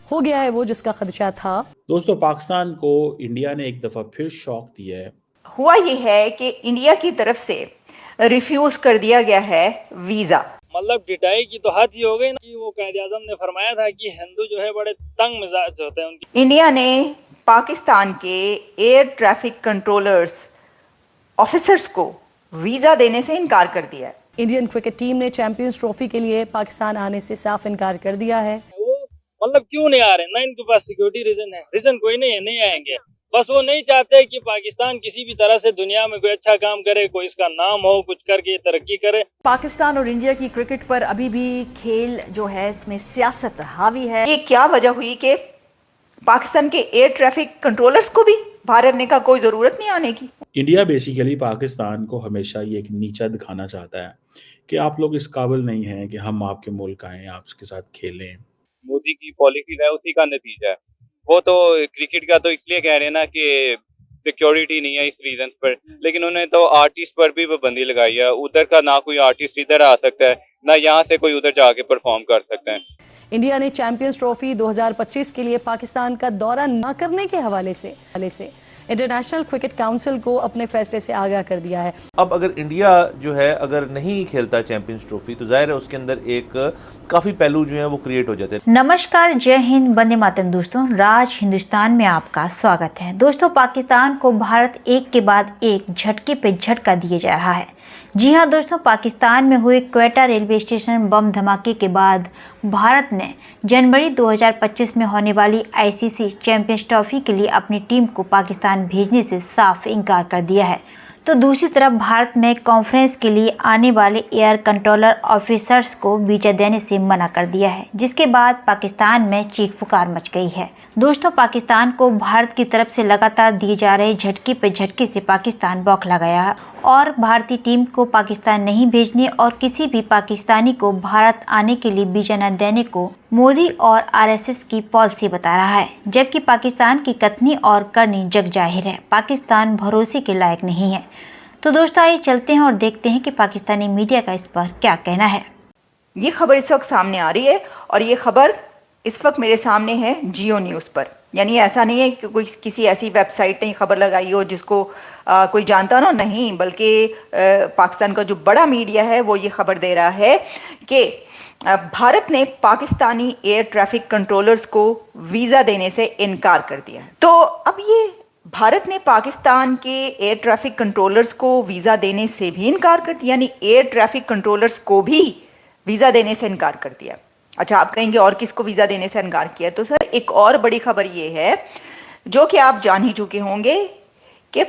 हो गया है वो जिसका खदशा था। दोस्तों, पाकिस्तान को इंडिया ने एक दफ़ा फिर शॉक दिया है। हुआ ये है कि इंडिया की तरफ से रिफ्यूज कर दिया गया है वीजा। मतलब डिटाई की तो हद ही हो गई ना कि वो कायदे आज़म ने फरमाया था कि हिंदू जो है बड़े तंग मिजाज होते हैं उनकी। इंडिया ने पाकिस्तान के एयर ट्रैफिक कंट्रोलर्स ऑफिसर्स को वीजा देने से इनकार कर दिया है। इंडियन क्रिकेट टीम ने चैंपियंस ट्रॉफी के लिए पाकिस्तान आने से साफ इनकार कर दिया है। वो मतलब क्यों नहीं आ रहे? ना इनके पास सिक्योरिटी रीजन है, रीजन कोई नहीं है, नहीं आएंगे। बस वो नहीं चाहते कि पाकिस्तान किसी भी तरह से दुनिया में कोई अच्छा काम करे, कोई इसका नाम हो, कुछ करके तरक्की करे। पाकिस्तान और इंडिया की क्रिकेट पर अभी भी खेल जो है इसमें सियासत हावी है। ये क्या वजह हुई कि पाकिस्तान के एयर ट्रैफिक कंट्रोलर्स को भी भारत ने का कोई जरूरत नहीं आने की। इंडिया बेसिकली पाकिस्तान को हमेशा ये एक नीचा दिखाना चाहता है कि आप लोग इस काबिल नहीं हैं कि हम आपके मुल्क आएँ, आपके साथ खेलें। मोदी की पॉलिसी है उसी का नतीजा है। वो तो क्रिकेट का तो इसलिए कह रहे हैं ना कि सिक्योरिटी नहीं है इस रीजन पर, लेकिन उन्होंने तो आर्टिस्ट पर भी पाबंदी लगाई है। उधर का ना कोई आर्टिस्ट इधर आ सकता है, ना यहाँ से कोई उधर जाके परफॉर्म कर सकते हैं। इंडिया ने चैंपियंस ट्रॉफी 2025 के लिए पाकिस्तान का दौरा न करने के हवाले से इंटरनेशनल क्रिकेट काउंसिल को अपने फैसले से आगाह कर दिया है। अब अगर इंडिया जो है अगर नहीं खेलता चैंपियंस ट्रॉफी तो जाहिर है उसके अंदर एक काफ़ी पहलू जो है वो क्रिएट हो जाते हैं। नमस्कार, जय हिंद, वंदे मातरम। दोस्तों, राज हिंदुस्तान में आपका स्वागत है। दोस्तों, पाकिस्तान को भारत एक के बाद एक झटके पे झटका दिए जा रहा है। जी हाँ दोस्तों, पाकिस्तान में हुए क्वेटा रेलवे स्टेशन बम धमाके के बाद भारत ने जनवरी 2025 में होने वाली आईसीसी चैंपियंस ट्रॉफी के लिए अपनी टीम को पाकिस्तान भेजने से साफ इनकार कर दिया है। तो दूसरी तरफ भारत में कॉन्फ्रेंस के लिए आने वाले एयर कंट्रोलर ऑफिसर्स को वीजा देने से मना कर दिया है, जिसके बाद पाकिस्तान में चीख पुकार मच गई है। दोस्तों, पाकिस्तान को भारत की तरफ से लगातार दिए जा रहे झटके पे झटके से पाकिस्तान बौखला गया है और भारतीय टीम को पाकिस्तान नहीं भेजने और किसी भी पाकिस्तानी को भारत आने के लिए वीजा न देने को मोदी और आरएसएस की पॉलिसी बता रहा है, जबकि पाकिस्तान की कथनी और करनी जग जाहिर है। पाकिस्तान भरोसे के लायक नहीं है। तो दोस्तों, आइए चलते हैं और देखते हैं कि पाकिस्तानी मीडिया का इस पर क्या कहना है। ये खबर इस वक्त सामने आ रही है और ये खबर इस वक्त मेरे सामने है जियो न्यूज़ पर। यानी ऐसा नहीं है कि कोई किसी ऐसी वेबसाइट ने खबर लगाई हो जिसको कोई जानता ना, नहीं, बल्कि पाकिस्तान का जो बड़ा मीडिया है वो ये खबर दे रहा है कि भारत ने पाकिस्तानी एयर ट्रैफिक कंट्रोलर्स को वीज़ा देने से इनकार कर दिया है। तो अब ये भारत ने पाकिस्तान के एयर ट्रैफिक कंट्रोलर्स को वीज़ा देने से भी इनकार कर दिया, यानी एयर ट्रैफिक कंट्रोलर्स को भी वीज़ा देने से इनकार कर दिया। अच्छा, आप कहेंगे और किसको वीज़ा देने से इनकार किया? तो सर, एक और बड़ी खबर ये है जो कि आप जान ही चुके होंगे कि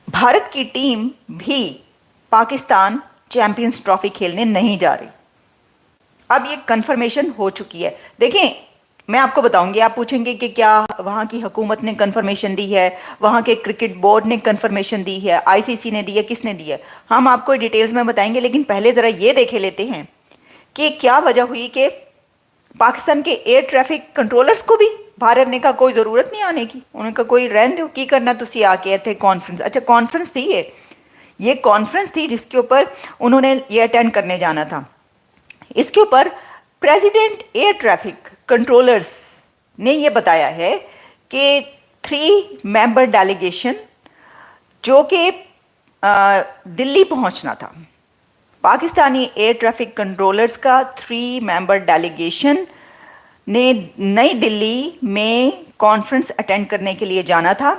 भारत की टीम भी पाकिस्तान चैंपियंस ट्रॉफी खेलने नहीं जा रही। अब ये कंफर्मेशन हो चुकी है। देखें, मैं आपको बताऊंगी, आप पूछेंगे कि क्या वहाँ की हुकूमत ने कंफर्मेशन दी है, वहाँ के क्रिकेट बोर्ड ने कंफर्मेशन दी है, आईसीसी ने दी है, किसने दी है? हम आपको डिटेल्स में बताएंगे, लेकिन पहले ज़रा ये देखे लेते हैं कि क्या वजह हुई कि पाकिस्तान के एयर ट्रैफिक कंट्रोलर्स को भी भारत ने कहा कोई ज़रूरत नहीं आने की। उन्होंने कहा कोई रहन दो, की करना तुसी आके थे कॉन्फ्रेंस। अच्छा, कॉन्फ्रेंस थी ये कॉन्फ्रेंस थी जिसके ऊपर उन्होंने ये अटेंड करने जाना था। इसके ऊपर प्रेसिडेंट एयर ट्रैफिक कंट्रोलर्स ने ये बताया है कि 3 मेंबर डेलीगेशन जो कि दिल्ली पहुंचना था, पाकिस्तानी एयर ट्रैफिक कंट्रोलर्स का 3 मेंबर डेलीगेशन ने नई दिल्ली में कॉन्फ्रेंस अटेंड करने के लिए जाना था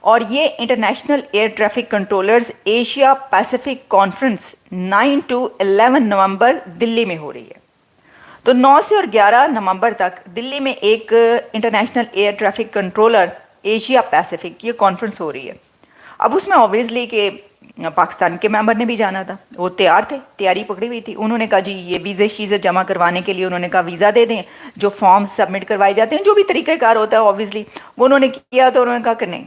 और ये international air traffic controllers Asia Pacific conference 9 to 11 नवंबर दिल्ली में हो रही है। तो 9 से और 11 नवंबर तक दिल्ली में एक international air traffic controller Asia Pacific ये कॉन्फ्रेंस हो रही है। अब उसमें ऑब्वियसली कि पाकिस्तान के मेंबर ने भी जाना था, वो तैयार थे, तैयारी पकड़ी हुई थी। उन्होंने कहा जी ये वीज़े शीज़े जमा करवाने के लिए उन्होंने कहा वीज़ा दे दें, जो फॉर्म्स सबमिट करवाए जाते हैं, जो भी तरीक़ाकार होता है ऑब्वियसली वो उन्होंने किया। तो उन्होंने कहा कि नहीं,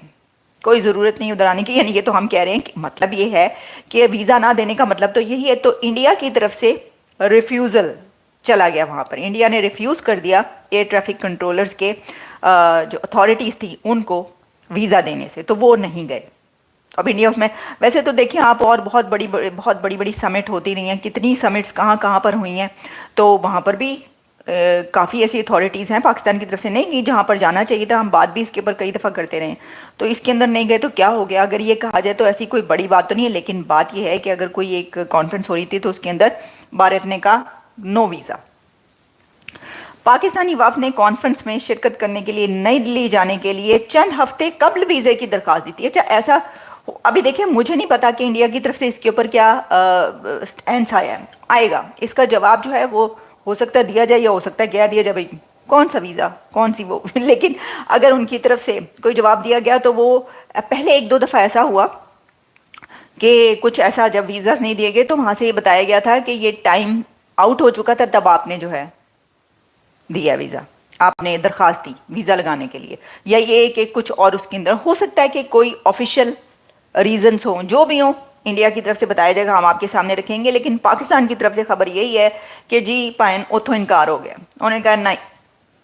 कोई ज़रूरत नहीं उधर आने की। यानी ये तो हम कह रहे हैं कि मतलब ये है कि वीज़ा ना देने का मतलब तो यही है। तो इंडिया की तरफ से रिफ्यूज़ल चला गया वहाँ पर। इंडिया ने रिफ्यूज़ कर दिया एयर ट्रैफिक कंट्रोलर्स के जो अथॉरिटीज़ थी उनको वीज़ा देने से, तो वो नहीं गए। अब इंडिया उसमें, वैसे तो देखिए आप, और बहुत बड़ी बड़ी समिट होती रही हैं, कितनी समिट्स कहाँ कहाँ पर हुई हैं, तो वहाँ पर भी काफ़ी ऐसी अथॉरिटीज़ हैं पाकिस्तान की तरफ से, नहीं कि जहाँ पर जाना चाहिए था, हम बात भी इसके ऊपर कई दफ़ा करते रहे, तो इसके अंदर नहीं गए तो क्या हो गया। अगर ये कहा जाए तो ऐसी कोई बड़ी बात तो नहीं है, लेकिन बात यह है कि अगर कोई एक कॉन्फ्रेंस हो रही थी तो उसके अंदर भारत ने कहा नो वीज़ा। पाकिस्तानी वफ़द ने कॉन्फ्रेंस में शिरकत करने के लिए नई दिल्ली जाने के लिए चंद हफ्ते कबल वीज़े की दरख्वास्त दी थी। अच्छा, ऐसा अभी देखिए, मुझे नहीं पता कि इंडिया की तरफ से इसके ऊपर क्या स्टैंड आएगा। इसका जवाब जो है वो हो सकता है दिया जाए या हो सकता है क्या दिया जाए, भाई कौन सा वीज़ा कौन सी वो लेकिन अगर उनकी तरफ से कोई जवाब दिया गया तो वो पहले एक दो दफ़ा ऐसा हुआ कि कुछ ऐसा जब वीज़ा नहीं दिए गए तो वहाँ से ये बताया गया था कि ये टाइम आउट हो चुका था, तब आपने जो है दिया वीज़ा, आपने दरख्वास्त दी वीज़ा लगाने के लिए, या ये कि कुछ और उसके अंदर हो सकता है कि कोई ऑफिशियल रीजंस हों, जो भी हों इंडिया की तरफ से बताया जाएगा, हम आपके सामने रखेंगे। लेकिन पाकिस्तान की तरफ से खबर यही है कि जी पाइन उतो इनकार हो गया, उन्होंने कहा नहीं,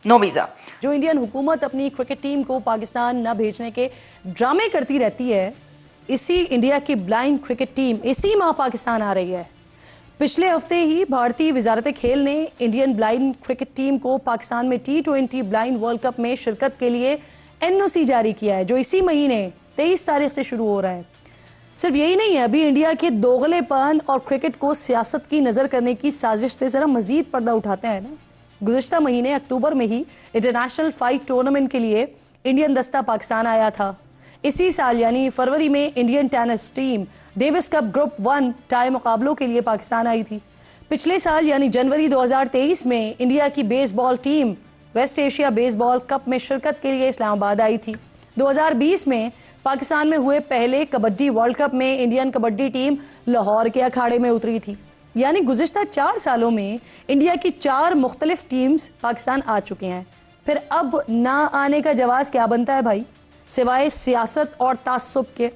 नो वीज़ा। जो इंडियन हुकूमत अपनी क्रिकेट टीम को पाकिस्तान न भेजने के ड्रामे करती रहती है, इसी इंडिया की ब्लाइंड क्रिकेट टीम इसी माह पाकिस्तान आ रही है। पिछले हफ्ते ही भारतीय वजारत खेल ने इंडियन ब्लाइंड क्रिकेट टीम को पाकिस्तान में T20 ब्लाइंड वर्ल्ड कप में शिरकत के लिए NOC जारी किया है, जो इसी महीने 23 तारीख से शुरू हो रहा है। सिर्फ यही नहीं है, अभी इंडिया के दोगलेपन और क्रिकेट को सियासत की नज़र करने की साजिश से ज़रा मजीद पर्दा उठाते हैं ना। गुज़िश्ता महीने अक्टूबर में ही इंटरनेशनल फाइट टूर्नामेंट के लिए इंडियन दस्ता पाकिस्तान आया था। इसी साल यानी फरवरी में Indian tennis team Davis cup group 1 tie मुकाबलों के लिए पाकिस्तान आई थी। पिछले साल यानी जनवरी 2023 में इंडिया की baseball team West Asia baseball cup में शिरकत के लिए इस्लामाबाद आई थी। 2020 में पाकिस्तान में हुए पहले कबड्डी वर्ल्ड कप में इंडियन कबड्डी टीम लाहौर के अखाड़े में उतरी थी। यानी गुज़िश्ता 4 सालों में इंडिया की 4 मुख्तलिफ टीम्स पाकिस्तान आ चुके हैं। फिर अब ना आने का जवाब क्या बनता है भाई, सिवाय सियासत और तासुब के।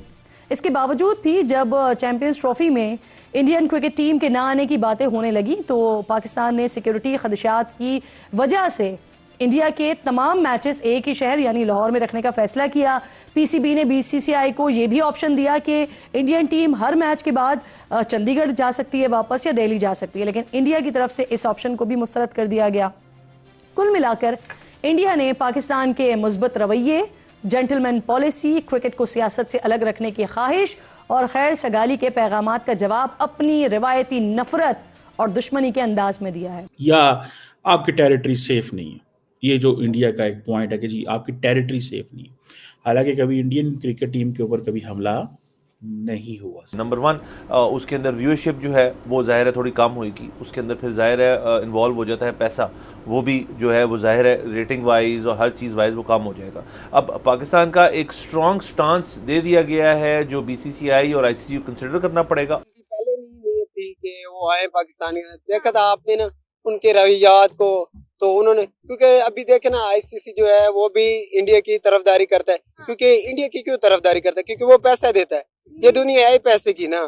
इसके बावजूद भी जब चैंपियंस ट्रॉफी में इंडियन क्रिकेट टीम के ना आने की बातें होने लगी तो पाकिस्तान ने सिक्योरिटी खदशात की वजह से इंडिया के तमाम मैचेस एक ही शहर यानी लाहौर में रखने का फैसला किया। PCB ने BCCI को ये भी ऑप्शन दिया कि इंडियन टीम हर मैच के बाद चंडीगढ़ जा सकती है वापस या दिल्ली जा सकती है, लेकिन इंडिया की तरफ से इस ऑप्शन को भी मुस्तरद कर दिया गया। कुल मिलाकर इंडिया ने पाकिस्तान के मुस्बत रवैये, जेंटलमैन पॉलिसी, क्रिकेट को सियासत से अलग रखने की ख्वाहिश और खैर सगाली के पैगामात का जवाब अपनी रिवायती नफरत और दुश्मनी के अंदाज में दिया है। या आपकी टेरिटरी सेफ नहीं है, ये जो इंडिया का एक पॉइंट है कि जी आपकी टेरिटरी सेफ नहीं है। हालांकि कभी इंडियन क्रिकेट टीम के ऊपर कभी हमला नहीं हुआ। नंबर 1 उसके अंदर व्यूअरशिप जो है वो ज़ाहिर है थोड़ी कम होगी, उसके अंदर फिर ज़ाहिर है इन्वॉल्व हो जाता है पैसा, वो भी जो है वो ज़ाहिर है रेटिंग वाइज और हर चीज़ वाइज वो कम हो जाएगा। अब पाकिस्तान का एक स्ट्रॉन्ग स्टांस दे दिया गया है जो BCCI और ICC को कंसिडर करना पड़ेगा। पहले नहीं थी कि वो आए पाकिस्तानी, देखा था आपने ना उनके रवैयात को, तो उन्होंने क्योंकि अभी देखे ना ICC जो है वो भी इंडिया की तरफदारी करता है। क्योंकि इंडिया की क्यों तरफदारी करता है? क्योंकि वो पैसा देता है, ये दुनिया है पैसे की ना,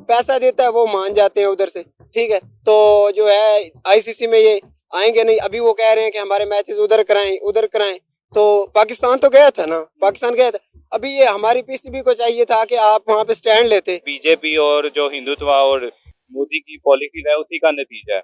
पैसा देता है वो मान जाते हैं उधर से, ठीक है। तो जो है ICC में ये आएंगे नहीं। अभी वो कह रहे हैं कि हमारे मैचेस उधर कराएं, तो पाकिस्तान तो गया था ना, पाकिस्तान गया था। अभी ये हमारी PCB को चाहिए था कि आप वहाँ पे स्टैंड लेते। बीजेपी और जो हिंदुत्व और मोदी की पॉलिसी है उसी का नतीजा है।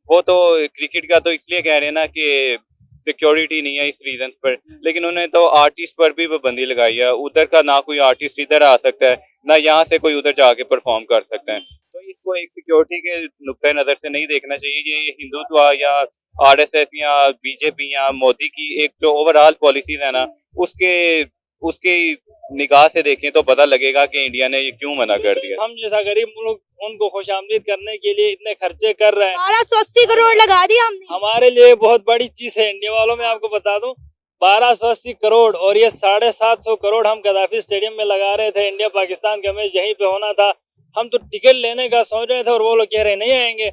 वो तो क्रिकेट का तो इसलिए कह रहे हैं ना कि सिक्योरिटी नहीं है इस रीजन पर, लेकिन उन्होंने तो आर्टिस्ट पर भी पाबंदी लगाई है। उधर का ना कोई आर्टिस्ट इधर आ सकता है, ना यहाँ से कोई उधर जाके परफॉर्म कर सकता है। तो इसको एक सिक्योरिटी के नुक्ते नजर से नहीं देखना चाहिए। ये हिंदुत्व या RSS या BJP या मोदी की एक जो ओवरऑल पॉलिसीज है ना, उसके निगाह से देखें तो पता लगेगा कि इंडिया ने ये क्यों मना कर दिया। हम जैसा गरीब मुल्क उनको खुशामदीद करने के लिए इतने खर्चे कर रहे हैं, 1280 करोड़ लगा दिया हमने। हमारे लिए बहुत बड़ी चीज है इंडिया वालों में। आपको बता दूं 1280 करोड़ और ये 750 करोड़ हम गद्दाफी स्टेडियम में लगा रहे थे। इंडिया पाकिस्तान का मैच यहीं पे होना था, हम तो टिकट लेने का सोच रहे थे और वो लोग कह रहे नहीं आएंगे।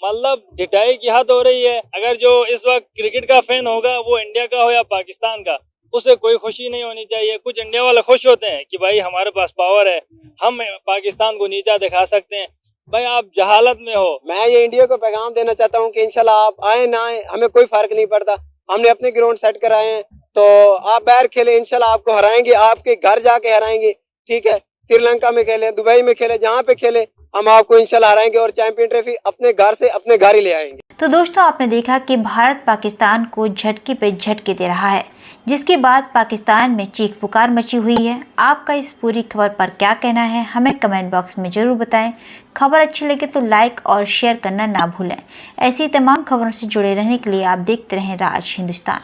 मतलब ढिठाई की हद हो रही है। अगर जो इस वक्त क्रिकेट का फैन होगा वो इंडिया का हो या पाकिस्तान का, उसे कोई खुशी नहीं होनी चाहिए। कुछ इंडिया वाले खुश होते हैं कि भाई हमारे पास पावर है, हम पाकिस्तान को नीचा दिखा सकते हैं। भाई आप जहालत में हो। मैं ये इंडिया को पैगाम देना चाहता हूँ कि इंशाल्लाह आप आए ना आए हमें कोई फर्क नहीं पड़ता। हमने अपने ग्राउंड सेट कराए हैं, तो आप बाहर खेले, इंशाल्लाह आपको हराएंगे, आपके घर जाके हराएंगे, ठीक है। श्रीलंका में खेले, दुबई में खेले, जहाँ पे खेले हम आपको इंशाल्लाह हराएंगे और चैंपियन ट्रॉफी अपने घर से अपने घर ही ले आएंगे। तो दोस्तों आपने देखा कि भारत पाकिस्तान को झटके पे झटके दे रहा है, जिसके बाद पाकिस्तान में चीख पुकार मची हुई है। आपका इस पूरी खबर पर क्या कहना है हमें कमेंट बॉक्स में जरूर बताएं। खबर अच्छी लगे तो लाइक और शेयर करना ना भूलें। ऐसी तमाम खबरों से जुड़े रहने के लिए आप देखते रहें राज हिंदुस्तान।